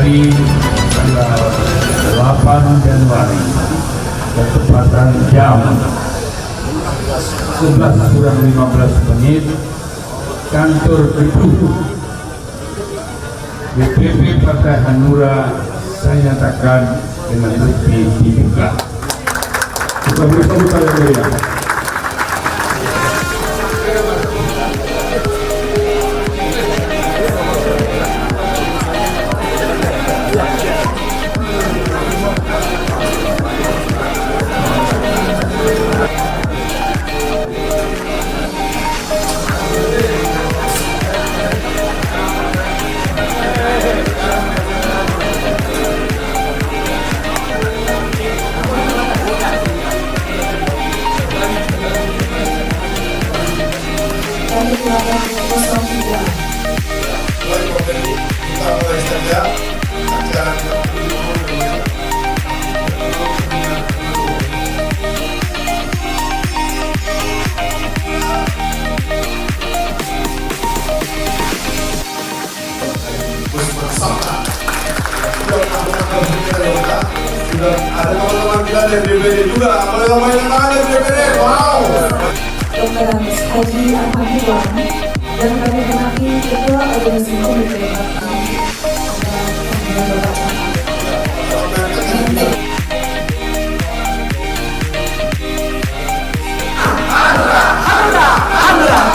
hari tanggal 8 Januari ketepatan jam 11 kurang 15 menit kantor gedung DPP Partai Hanura saya nyatakan dengan resmi dibuka. Kita bersama ya. Sudah ada teman-teman kita dari DPD juga, boleh ngomongin tangan dari DPD, wow. Dr. Andes Haji Alhamdulillah dan kami hormati Ketua Organisasi Komite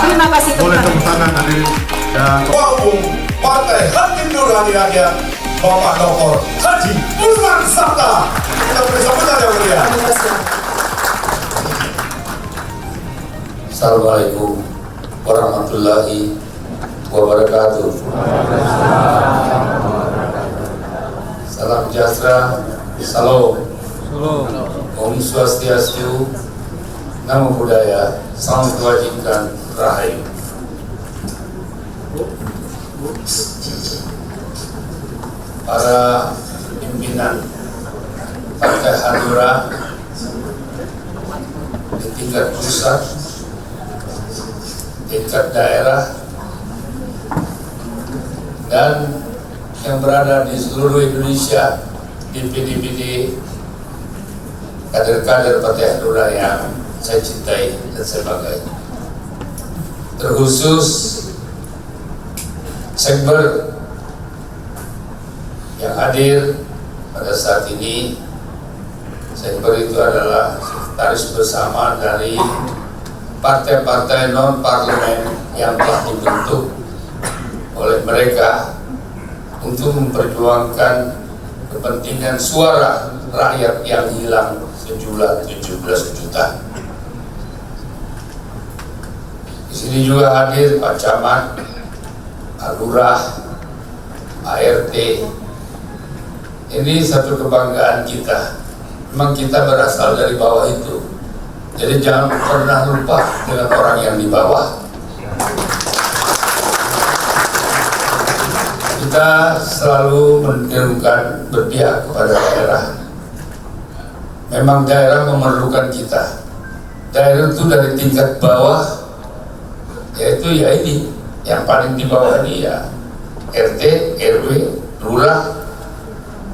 Terima kasih boleh tepuk tangan hadirin dan Ketua Umum Partai Hati Nurani Rakyat Bapak Dr. Haji Nurman Sabta. Kita beri sambutan yang mulia. Assalamualaikum warahmatullahi wabarakatuh. Salam sejahtera, salam, Om Swastiastu, Namo Buddhaya, Salam Kebajikan, Rahayu. Para pimpinan Partai Hanura di tingkat pusat, tingkat daerah, dan yang berada di seluruh Indonesia, DPD, kader-kader Partai Hanura yang saya cintai dan saya banggai. Terkhusus Sekber yang hadir pada saat ini. Sekber itu adalah sekretaris bersama dari partai-partai non-parlemen yang telah dibentuk oleh mereka untuk memperjuangkan kepentingan suara rakyat yang hilang sejumlah 17 juta. Di sini juga hadir Pak Camat, Pak Lurah, Pak RT. Ini satu kebanggaan kita. Memang kita berasal dari bawah itu. Jadi jangan pernah lupa dengan orang yang di bawah. Kita selalu menyerukan berpihak kepada daerah. Memang daerah memerlukan kita. Daerah itu dari tingkat bawah, yaitu ya ini, yang paling di bawah ini ya RT, RW, Lurah,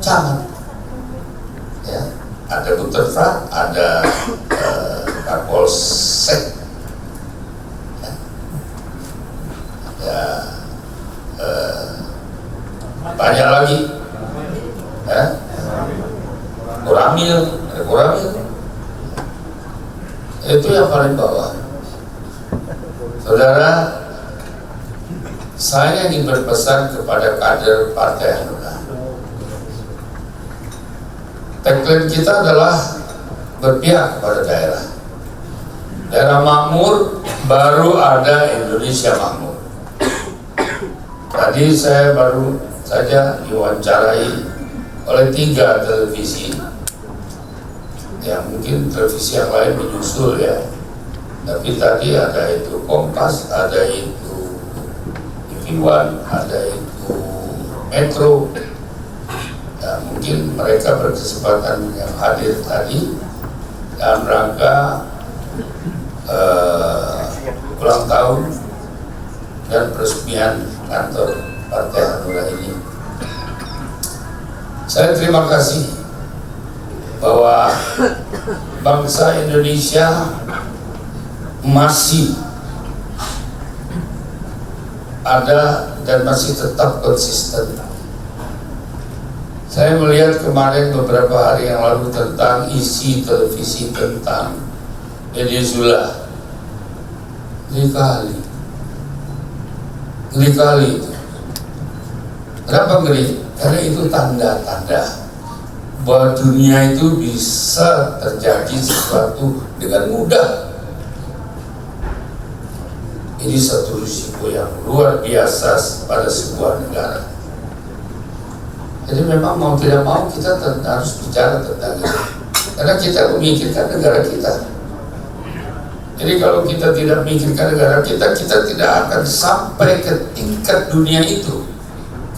Camat. Ya, ada Buterfra, ada Kapolsek, ya, banyak lagi, ya, Koramil, ada Koramil, itu yang paling bawah. Saudara, saya ingin berpesan kepada kader Partai Hanura. Tagline kita adalah berpihak kepada daerah. Daerah makmur, baru ada Indonesia makmur. Tadi saya baru saja diwawancarai oleh 3 televisi. Ya mungkin televisi yang lain menyusul ya. Tapi tadi ada itu Kompas, ada itu TV1, ada itu Metro. Ya, mungkin mereka berkesempatan yang hadir tadi dalam rangka ulang tahun dan peresmian kantor Partai Hanura ini. Saya terima kasih bahwa bangsa Indonesia masih ada dan masih tetap konsisten. Saya melihat kemarin beberapa hari yang lalu tentang isi televisi tentang Venezuela. Ngeri kali itu. Kenapa ngeri? Karena itu tanda-tanda bahwa dunia itu bisa terjadi sesuatu dengan mudah. Ini satu risiko yang luar biasa pada sebuah negara. Jadi memang mau tidak mau kita harus bicara tentang itu, karena kita memikirkan negara kita. Jadi kalau kita tidak memikirkan negara kita, kita tidak akan sampai ke tingkat dunia itu.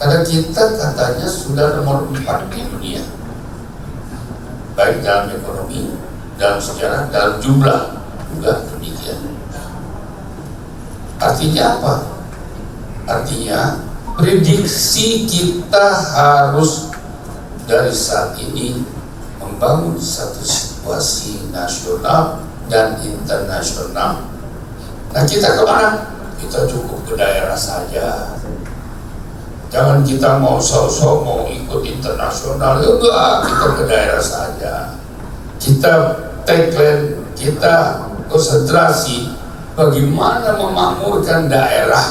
Karena kita katanya sudah nomor 4 di dunia, baik dalam ekonomi, dalam sejarah, dalam jumlah juga demikian. Artinya apa? Artinya prediksi kita harus dari saat ini membangun satu situasi nasional dan internasional. Nah, kita kemana? Kita cukup ke daerah saja. Jangan kita mau sok-sok mau ikut internasional, enggak, kita ke daerah saja. Kita tagline, kita konsentrasi bagaimana memakmurkan daerah.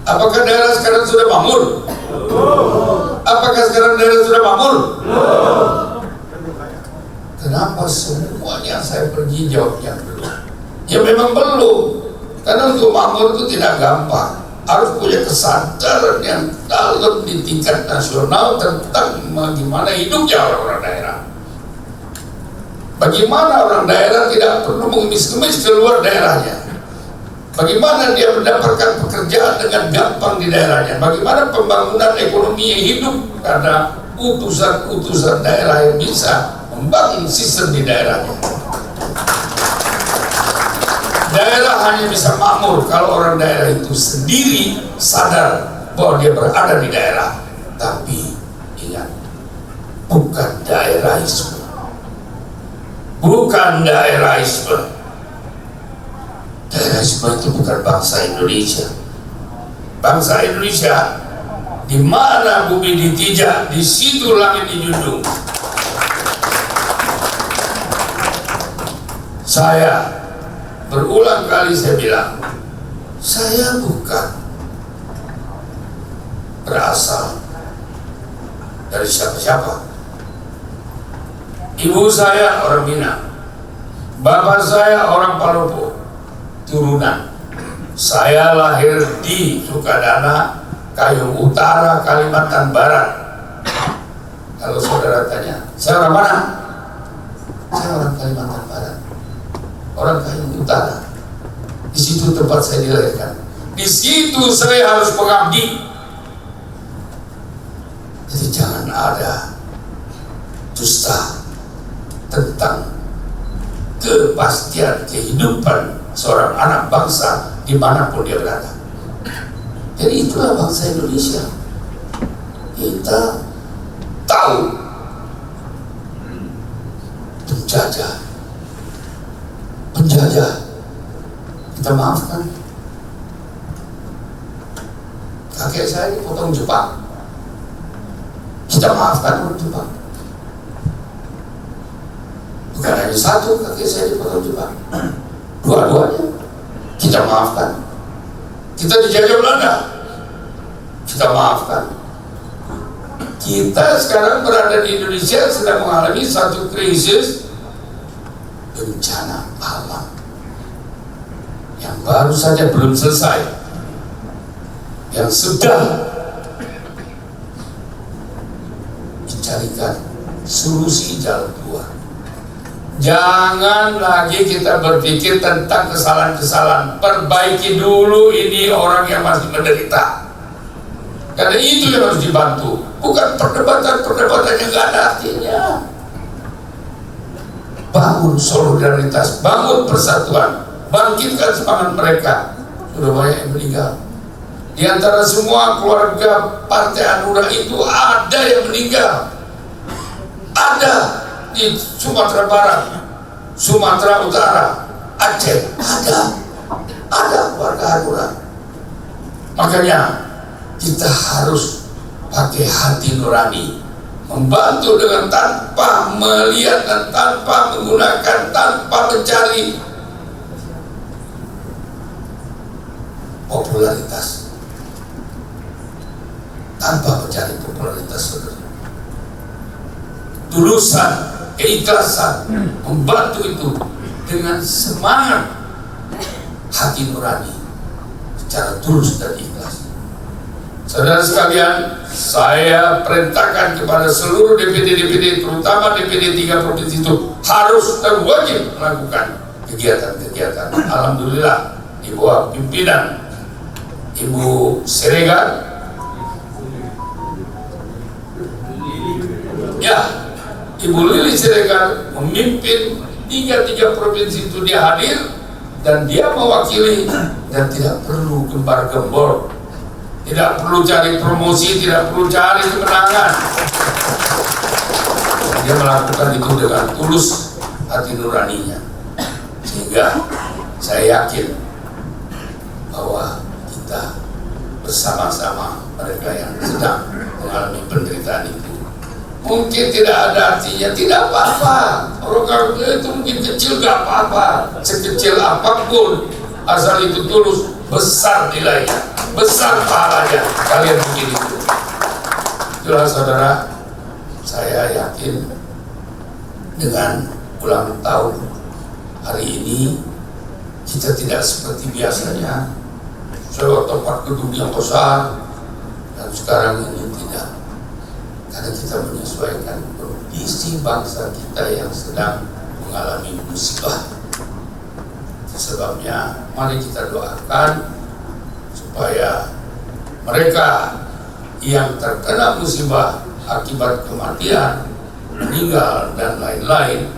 Apakah daerah sekarang sudah makmur? Apakah sekarang daerah sudah makmur? Kenapa semuanya saya pergi jawabnya belum? Ya memang belum. Karena untuk makmur itu tidak gampang. Harus punya kesadaran yang dalam di tingkat nasional tentang bagaimana hidupnya orang-orang daerah. Bagaimana orang daerah tidak perlu mengemis-kemis keluar daerahnya. Bagaimana dia mendapatkan pekerjaan dengan gampang di daerahnya. Bagaimana pembangunan ekonomi yang hidup karena utusan-utusan daerah yang bisa membangun sistem di daerahnya. Daerah hanya bisa makmur kalau orang daerah itu sendiri sadar bahwa dia berada di daerah. Tapi ingat, bukan daerahisme. Bukan daerahisme. Daerahisme itu bukan bangsa Indonesia. Bangsa Indonesia, di mana bumi ditijak, di situ langit dijunjung. Saya berulang kali saya bilang, saya bukan berasal dari siapa-siapa. Ibu saya orang Minang, bapak saya orang Palopo, turunan. Saya lahir di Sukadana, Kayong Utara, Kalimantan Barat. Kalau saudara tanya, saya orang mana? Saya orang Kalimantan Barat, orang Kayong Utara. Di situ tempat saya dilahirkan. Di situ saya harus mengabdi. Jadi jangan ada dusta tentang kepastian kehidupan seorang anak bangsa dimanapun dia berada. Jadi itulah bangsa Indonesia. Kita tahu penjajah kita maafkan. Kakek saya dipotong Jepang, kita maafkan orang Jepang. Bukan hanya satu kakek saya dipotong Jepang, dua-duanya kita maafkan. Kita dijajah Belanda, kita maafkan. Kita sekarang berada di Indonesia sedang mengalami satu krisis bencana alam yang baru saja belum selesai, yang sudah dicarikan solusi jalan keluar. Jangan lagi kita berpikir tentang kesalahan-kesalahan. Perbaiki dulu ini orang yang masih menderita. Karena itu yang harus dibantu. Bukan perdebatan-perdebatan yang gak ada artinya. Bangun solidaritas, bangun persatuan, bangkitkan semangat mereka. Sudah banyak yang meninggal. Di antara semua keluarga Partai Hanura itu ada yang meninggal. Ada di Sumatera Barat, Sumatera Utara, Aceh, ada keluarga Hanura. Makanya kita harus pakai hati nurani, membantu dengan tanpa melihat dan tanpa menggunakan, tanpa mencari popularitas, tanpa mencari popularitas, saudara. Tulusan, keikhlasan, membantu itu dengan semangat hati nurani, secara tulus dan ikhlas. Saudara sekalian, saya perintahkan kepada seluruh DPD, terutama DPD 3 provinsi itu harus dan wajib melakukan kegiatan-kegiatan. Alhamdulillah, di bawah pimpinan Ibu Siregar, ya, Ibu Lili Siregar memimpin tiga provinsi itu, dia hadir dan dia mewakili, dan tidak perlu gembar-gembor, tidak perlu cari promosi, tidak perlu cari kemenangan. Dia melakukan itu dengan tulus hati nuraninya, sehingga saya yakin bahwa kita bersama-sama mereka yang sedang mengalami penderitaan itu. Mungkin tidak ada artinya, tidak apa-apa. Orang itu mungkin kecil, gak apa-apa. Sekecil apapun, asal itu tulus, besar nilainya, besar pahalanya. Kalian bikin itu. Itulah saudara, saya yakin dengan ulang tahun hari ini kita tidak seperti biasanya sewa tempat gedung yang besar, dan sekarang ini tidak. Karena kita menyesuaikan kondisi bangsa kita yang sedang mengalami musibah. Sebabnya mari kita doakan supaya mereka yang terkena musibah akibat kematian, meninggal dan lain-lain,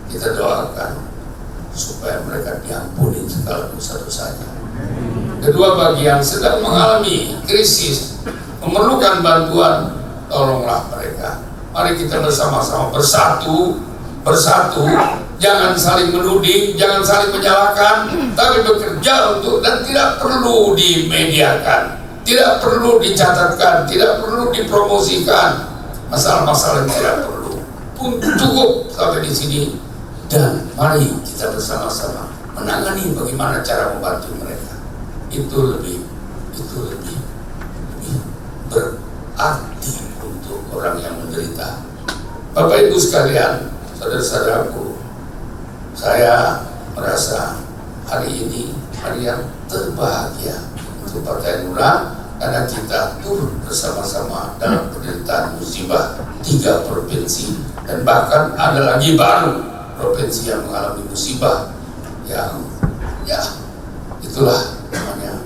kita doakan supaya mereka diampuni segala dosa-dosanya. Kedua, bagi yang sedang mengalami krisis, memerlukan bantuan, tolonglah mereka. Mari kita bersama-sama bersatu, jangan saling menuding, jangan saling menyalahkan, tapi bekerja untuk, dan tidak perlu dimediakan, tidak perlu dicatatkan, tidak perlu dipromosikan masalah-masalah yang tidak perlu. Cukup sampai di sini, dan mari kita bersama-sama menangani bagaimana cara membantu mereka. Itu lebih berarti untuk orang yang menderita. Bapak Ibu sekalian, saudara-saudaraku, saya merasa hari ini hari yang terbahagia untuk Partai Hanura, karena kita turut bersama-sama dalam penderitaan musibah 3 provinsi, dan bahkan ada lagi baru provinsi yang mengalami musibah yang, ya, itulah namanya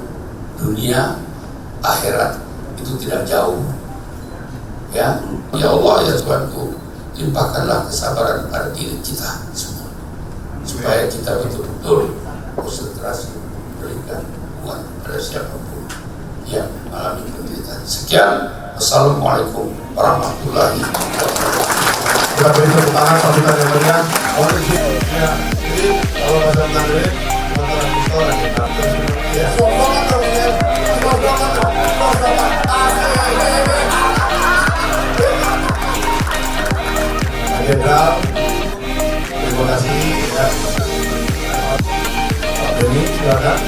dunia akhirat itu tidak jauh. Ya Allah, ya Tuhanku, limpahkanlah kesabaran pada diri kita semua, supaya kita betul-betul konsentrasi memberikan dukungan pada siapapun yang mengalami penderitaan. Sekian, Assalamualaikum warahmatullahi wabarakatuh. Kita beri tepuk tangan sambutan yang meriah. Ya, jadi kalau bahasa Mandarin, antara kita orang kita. Ya, sombongan dong ya, sombongan dong, sombongan. Jenderal, terima kasih ya. Pak Beni, silakan.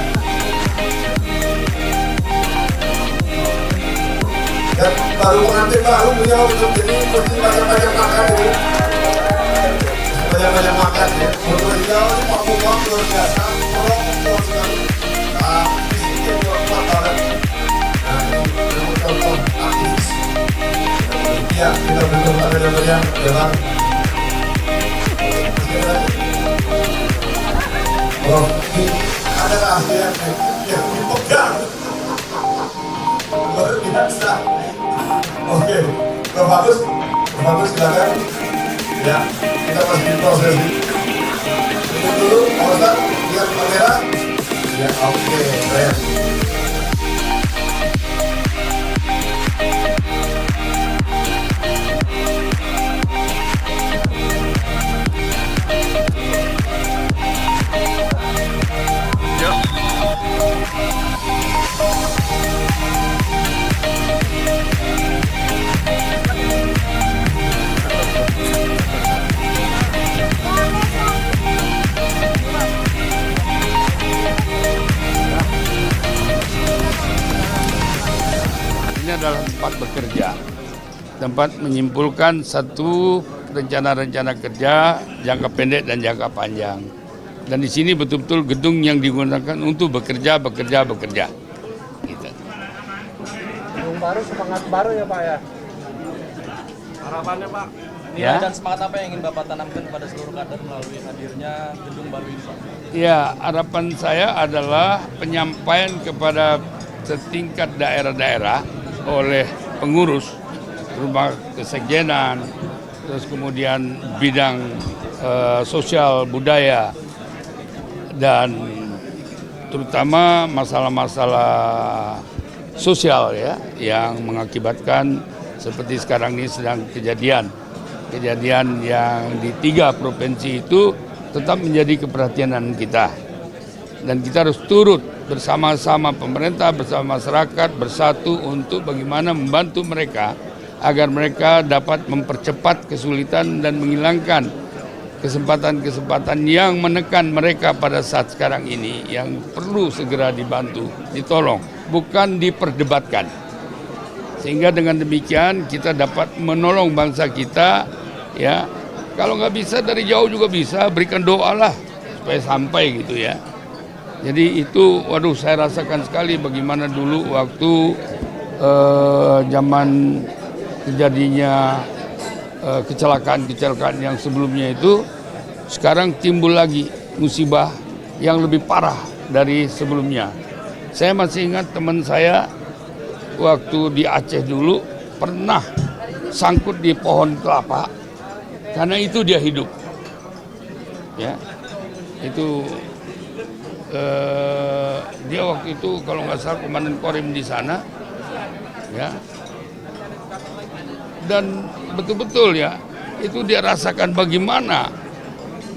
Dan baru pengantin baru beliau untuk jadi mesti banyak-banyak makan dulu. Banyak-banyak makan ya. Untuk beliau ini Pak Bumang luar biasa, orang sekali. Nah, di sini juga Pak Barat. Nah, ini contoh aktivis. Ya, kita bentuk ada-adanya dengan oh, ini ada rahasia yang dipegang luar biasa. Oke, Prof. Agus silakan. Ya, kita masih di proses ini. Tunggu dulu, Pak Ustadz, lihat kamera. Ya, oke, keren. ini adalah tempat bekerja, tempat menyimpulkan satu rencana-rencana kerja jangka pendek dan jangka panjang. Dan di sini betul-betul gedung yang digunakan untuk bekerja. Gitu. Gedung baru, semangat baru ya Pak ya? Harapannya Pak, nilai Ya. dan semangat apa yang ingin Bapak tanamkan kepada seluruh kader melalui hadirnya gedung baru ini Pak? Ya, harapan saya adalah penyampaian kepada setingkat daerah-daerah oleh pengurus rumah kesekjenan, terus kemudian bidang sosial budaya, dan terutama masalah-masalah sosial ya yang mengakibatkan seperti sekarang ini sedang kejadian yang di 3 provinsi itu tetap menjadi keperhatian kita, dan kita harus turut bersama-sama pemerintah, bersama masyarakat bersatu untuk bagaimana membantu mereka agar mereka dapat mempercepat kesulitan dan menghilangkan kesempatan-kesempatan yang menekan mereka pada saat sekarang ini, yang perlu segera dibantu, ditolong, bukan diperdebatkan. Sehingga dengan demikian kita dapat menolong bangsa kita, ya. Kalau nggak bisa dari jauh juga bisa, berikan doa lah supaya sampai gitu ya. Jadi itu, waduh, saya rasakan sekali bagaimana dulu waktu zaman terjadinya kecelakaan yang sebelumnya itu, sekarang timbul lagi musibah yang lebih parah dari sebelumnya. Saya masih ingat teman saya waktu di Aceh dulu pernah sangkut di pohon kelapa, karena itu dia hidup. Ya, itu dia waktu itu kalau nggak salah komandan Korim di sana, ya. Dan betul-betul ya, itu dia rasakan bagaimana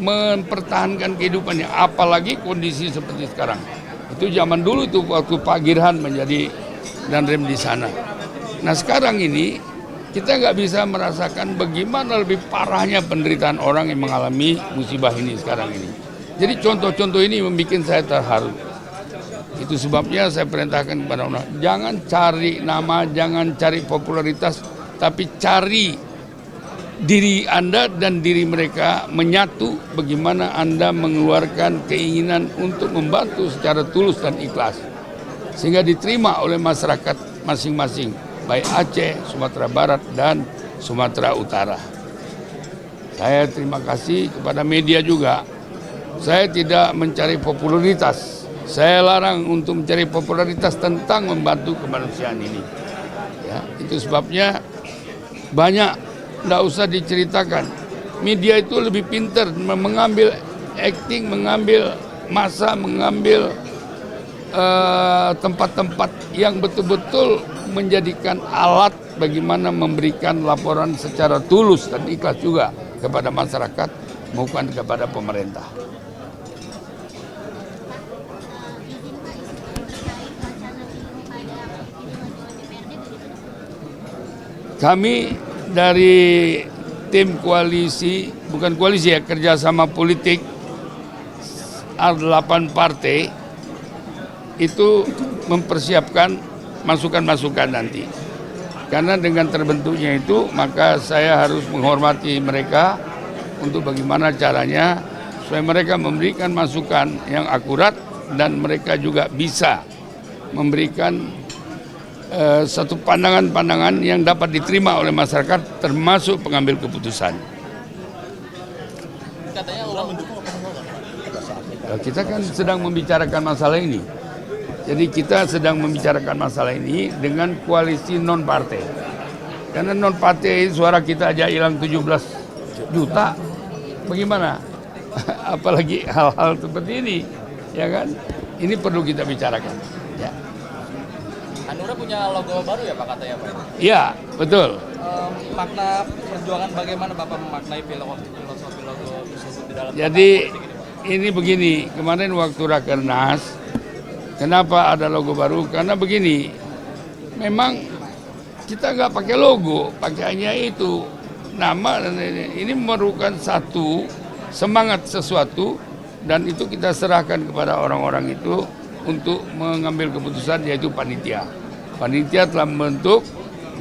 mempertahankan kehidupannya, apalagi kondisi seperti sekarang. Itu zaman dulu itu waktu Pak Girhan menjadi Danrem di sana. Nah sekarang ini kita nggak bisa merasakan bagaimana lebih parahnya penderitaan orang yang mengalami musibah ini sekarang ini. Jadi contoh-contoh ini membuat saya terharu. Itu sebabnya saya perintahkan kepada orang, jangan cari nama, jangan cari popularitas, tapi cari diri Anda dan diri mereka menyatu, bagaimana Anda mengeluarkan keinginan untuk membantu secara tulus dan ikhlas, sehingga diterima oleh masyarakat masing-masing, baik Aceh, Sumatera Barat, dan Sumatera Utara. Saya terima kasih kepada media juga. Saya tidak mencari popularitas, saya larang untuk mencari popularitas tentang membantu kemanusiaan ini. Ya, itu sebabnya banyak, tidak usah diceritakan. Media itu lebih pintar mengambil acting, mengambil masa, mengambil tempat-tempat yang betul-betul menjadikan alat bagaimana memberikan laporan secara tulus dan ikhlas juga kepada masyarakat maupun kepada pemerintah. Kami dari tim koalisi, bukan koalisi ya, kerjasama politik A8 partai itu mempersiapkan masukan-masukan nanti. Karena dengan terbentuknya itu, maka saya harus menghormati mereka untuk bagaimana caranya supaya mereka memberikan masukan yang akurat dan mereka juga bisa memberikan satu pandangan-pandangan yang dapat diterima oleh masyarakat, termasuk pengambil keputusan. Katanya orang mendukung apa Ya, kita kan sedang membicarakan masalah ini. Jadi kita sedang membicarakan masalah ini dengan koalisi non-partai. Karena non-partai suara kita aja hilang 17 juta. Bagaimana? Apalagi hal-hal seperti ini, ya kan? Ini perlu kita bicarakan. Ya. Hanura punya logo baru ya Pak katanya Pak? Iya, betul. Makna perjuangan bagaimana Bapak memaknai filosofi logo tersebut di dalam Jadi politik ini, Pak? ini begini, kemarin waktu Rakernas, kenapa ada logo baru? Karena begini, memang kita nggak pakai logo, pakai hanya itu nama, dan ini memerlukan satu semangat sesuatu, dan itu kita serahkan kepada orang-orang itu untuk mengambil keputusan, yaitu panitia. Panitia telah membentuk,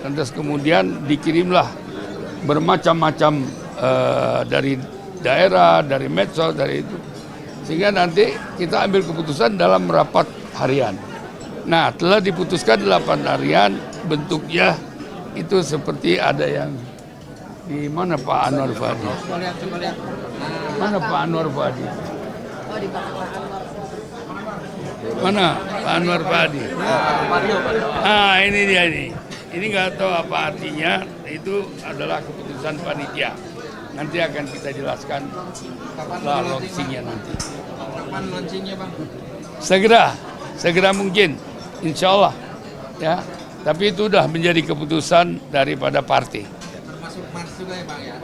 lantas kemudian dikirimlah bermacam-macam dari daerah, dari medsos, dari itu. Sehingga nanti kita ambil keputusan dalam rapat harian. Nah, telah diputuskan 8 harian, bentuknya itu seperti ada yang di mana Pak Anwar Fadi? Mana Pak Anwar Fadi? Mana Pak Anwar Fadi? Ah, ini dia ini. Ini nggak tahu apa artinya. Itu adalah keputusan panitia. Nanti akan kita jelaskan setelah launchingnya nanti. Kapan launchingnya, Bang? Segera mungkin, insya Allah. Ya, tapi itu sudah menjadi keputusan daripada partai. Termasuk Mars juga ya, Bang ya?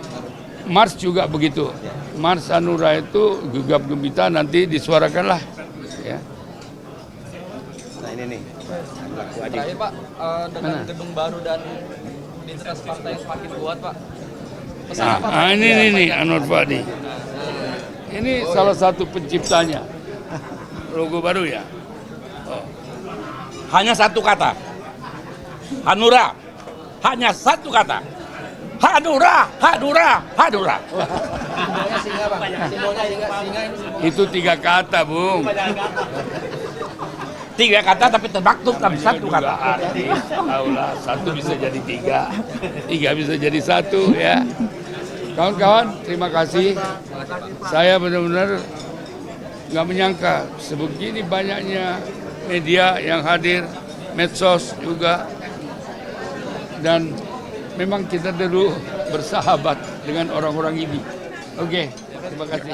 Mars juga begitu. Mars Hanura itu gegap gempita nanti disuarakanlah. Ya. Nah ini nih. Terakhir Pak, dengan gedung baru dan identitas partai yang semakin kuat Pak. Pesan apa, Pak? Ini Anwar Fadi. Ini salah satu penciptanya. Logo baru ya. Hanya satu kata. Hanura. Hanya satu kata. Hanura, Hanura, Hanura. Simbolnya singa Bang. Simbolnya singa ini simbol. Itu 3 kata, Bung. 3 kata tapi termaktub dalam Namanya satu juga kata. artis, tahulah 1 bisa jadi 3, 3 bisa jadi 1 ya. Kawan-kawan, terima kasih. Saya benar-benar nggak menyangka sebegini banyaknya media yang hadir, medsos juga, dan memang kita dulu bersahabat dengan orang-orang ini. Oke, terima kasih.